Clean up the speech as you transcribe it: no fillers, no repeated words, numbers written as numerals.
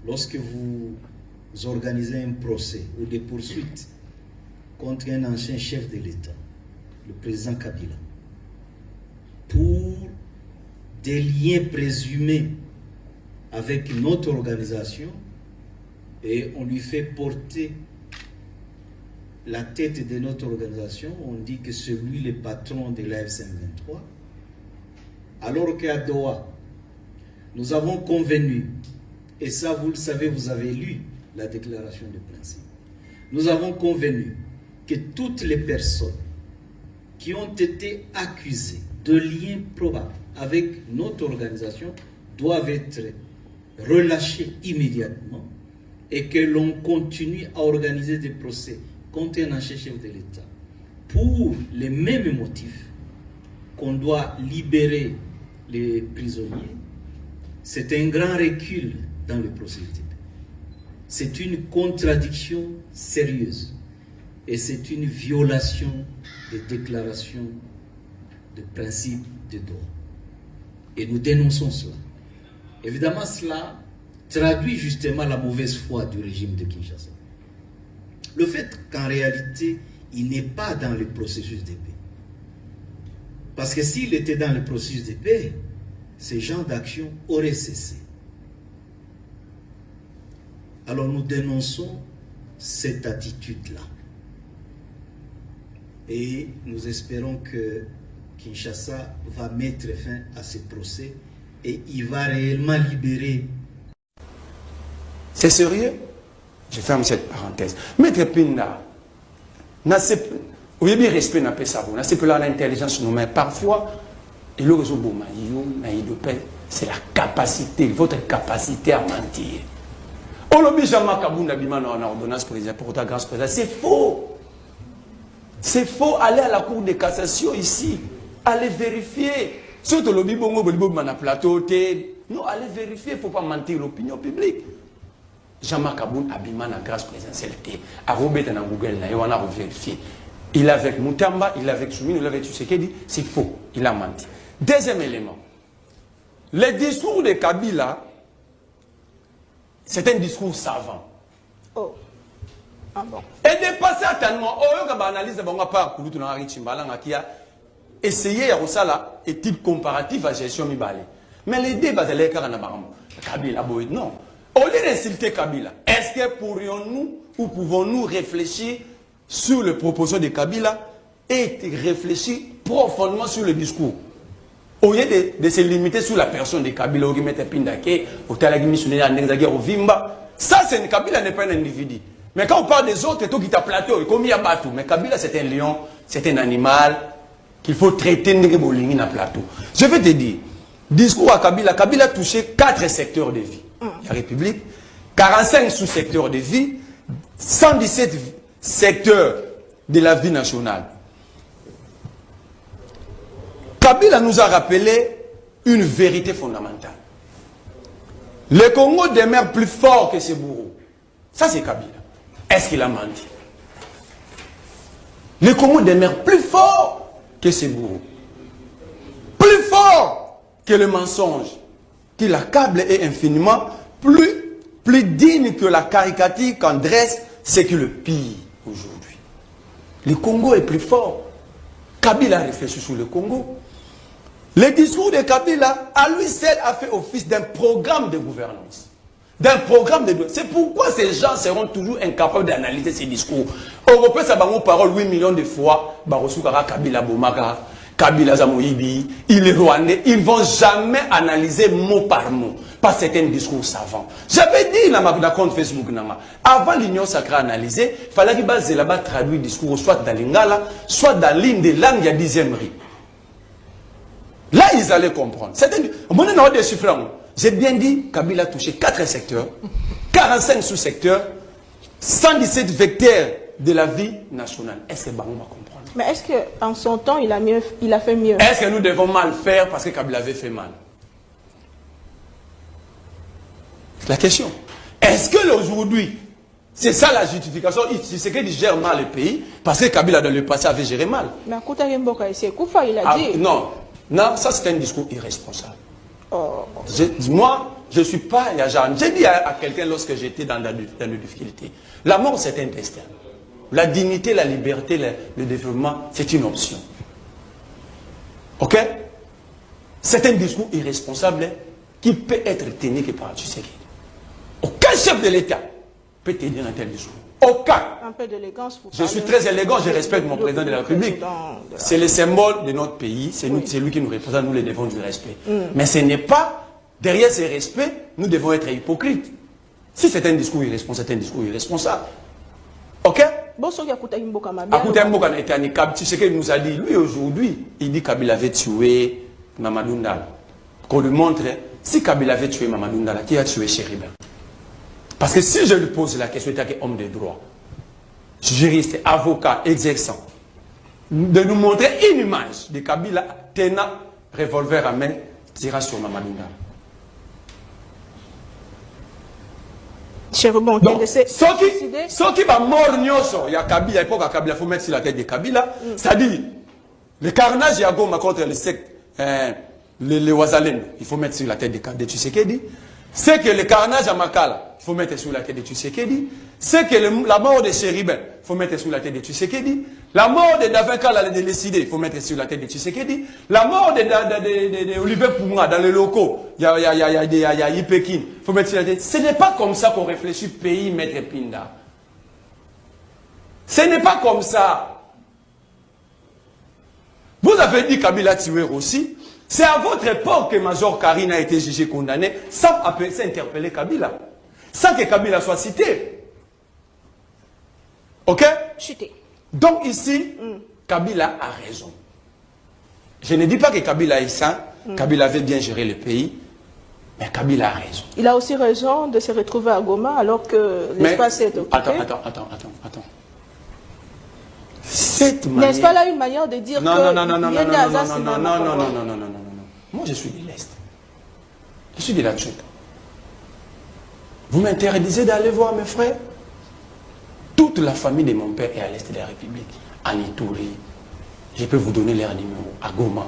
lorsque vous organisez un procès ou des poursuites contre un ancien chef de l'État, le président Kabila, pour des liens présumés avec notre organisation, et on lui fait porter la tête de notre organisation, on dit que c'est lui le patron de l'AF-523, alors qu'à Doha, nous avons convenu, et ça vous le savez, vous avez lu la déclaration de principe, nous avons convenu que toutes les personnes qui ont été accusées de liens probables avec notre organisation doivent être relâchées immédiatement et que l'on continue à organiser des procès contre un ancien chef de l'État pour les mêmes motifs, qu'on doit libérer les prisonniers. C'est un grand recul dans le processus. C'est une contradiction sérieuse et c'est une violation des déclarations de principe de Doha. Et nous dénonçons cela. Évidemment, cela traduit justement la mauvaise foi du régime de Kinshasa. Le fait qu'en réalité, il n'est pas dans le processus de paix. Parce que s'il était dans le processus de paix, ces genres d'actions auraient cessé. Alors nous dénonçons cette attitude-là. Et nous espérons que Kinshasa va mettre fin à ce procès et il va réellement libérer. C'est sérieux? Je ferme cette parenthèse. Maître Pinda, oui, bien respect n'a pas ça. C'est que là l'intelligence nous met parfois. Et le réseau c'est la capacité, votre capacité à mentir. On l'oblige jamais Kabunda Bimano en ordonnance présidentielle pour ta grâce présidentielle. C'est faux. C'est faux. Allez à la cour de cassation ici. Allez vérifier. Surtout le bongo plateau. Non, allez vérifier. Il ne faut pas mentir l'opinion publique. Jean-Marc Aboun Abima na grâce présidentielle. À Robert dans Google, on a vérifié. Il est avec Moutamba, il est avec Soumine, il est avec Tshisekedi. C'est faux. Il a menti. Deuxième élément. Le discours de Kabila, c'est un discours savant. Oh. Ah bon. Et dépassé tellement. Oh, il y a une analyse de part pour qui a essayé à faire la étude comparative à la gestion Mibale. Mais les débats de l'écart en Abaram. Kabila, non. Au lieu d'insulter Kabila, est-ce que pourrions-nous ou pouvons-nous réfléchir sur les propositions de Kabila et réfléchir profondément sur le discours? Au lieu de se limiter sur la personne de Kabila, ça, c'est Kabila n'est pas un individu. Mais quand on parle des autres, tout qui t'a plateau, comme il y a Batou. Mais Kabila, c'est un lion, c'est un animal qu'il faut traiter dans la plateau. Je vais te dire, discours à Kabila, Kabila a touché 4 secteurs de vie. La République, 45 sous-secteurs de vie, 117 secteurs de la vie nationale. Kabila nous a rappelé une vérité fondamentale. Le Congo demeure plus fort que ses bourreaux. Ça, c'est Kabila. Est-ce qu'il a menti? Le Congo demeure plus fort que ses bourreaux. Plus fort que le mensonge qui l'accable est infiniment plus digne que la caricature qu'en dresse ce qui le pille aujourd'hui. Le Congo est plus fort. Kabila a réfléchi sur le Congo. Le discours de Kabila, à lui seul, a fait office d'un programme de gouvernance. D'un programme de... C'est pourquoi ces gens seront toujours incapables d'analyser ces discours. Européens, ça va parole 8 millions de fois. Barosoukara, Kabila, Bomaka, Kabila, Zamoïbi, il est rwandais. Ils ne vont jamais analyser mot par mot. Pas certains discours savants. J'avais dit dans ma compte Facebook, avant l'Union sacrée analysée, il fallait qu'il base là-bas traduire le discours soit dans l'Ingala, soit dans l'une des langues, il y a 10e riz. Là, ils allaient comprendre. J'ai bien dit, Kabila a touché 4 secteurs, 45 sous-secteurs, 117 vecteurs de la vie nationale. Est-ce que Bango va comprendre? Mais est-ce qu'en son temps, il a fait mieux? Est-ce que nous devons mal faire parce que Kabila avait fait mal? C'est la question. Est-ce que aujourd'hui, c'est ça la justification? C'est qu'il gère mal le pays parce que Kabila dans le passé avait géré mal. Mais Kouta Mboka, c'est Koufa, il a dit. Non. Non, ça c'est un discours irresponsable. Moi, je ne suis pas Yajan. J'ai dit à quelqu'un lorsque j'étais dans la difficulté, la mort c'est un destin. La dignité, la liberté, le développement, c'est une option. Ok? C'est un discours irresponsable qui peut être tenu que par Tshisekedi. Aucun chef de l'État peut tenir un tel discours. Aucun. Un peu d'élégance. Je suis très élégant, je respecte mon président de la République. C'est le symbole de notre pays, c'est lui qui nous représente, nous les devons du respect. Mais ce n'est pas, derrière ce respect, nous devons être hypocrites. Si c'est un discours irresponsable, c'est un discours irresponsable. Ok? Tu sais qu'il nous a dit, lui aujourd'hui, il dit Kabila avait tué Mamadou Ndala. Qu'on lui montre, si Kabila avait tué Mamadou Ndala, qui a tué Chériben? Parce que si je lui pose la question, il est homme de droit, juriste, avocat, exerçant, de nous montrer une image de Kabila tenant revolver à main, tirant sur Mamadou Ndala. Donc, ce qui va mort, il y a Kabila, il faut mettre sur la tête de Kabila, c'est-à-dire, le carnage à Goma contre les sectes, les Ouazalènes, il faut mettre sur la tête de Tshisekedi. C'est que le carnage à Makala, il faut mettre sur la tête de Tshisekedi. C'est que la mort de Chériben, il faut mettre sur la tête de Tshisekedi. La mort de Davinkala de Lécidé, il faut mettre sur la tête de Tshisekedi. La mort de Olivier Poumra dans les locaux, il y a Ipekin, il faut mettre sur la tête. Ce n'est pas comme ça qu'on réfléchit pays, maître Pinda. Ce n'est pas comme ça. Vous avez dit Kabila tué aussi. C'est à votre époque que Major Karine a été jugé condamné sans interpeller Kabila. Sans que Kabila soit cité. Ok? Chuté. Donc ici, Kabila a raison. Je ne dis pas que Kabila est sain, Kabila veut bien gérer le pays, mais Kabila a raison. Il a aussi raison de se retrouver à Goma alors que l'espace est occupé. Attends. Cette manière... N'est-ce pas là une manière de dire non. Moi je suis de l'Est. Je suis de la Tchèque. Vous m'interdisez d'aller voir mes frères? Toute la famille de mon père est à l'Est de la République. À Nitouri. Je peux vous donner leur numéro. À Goma.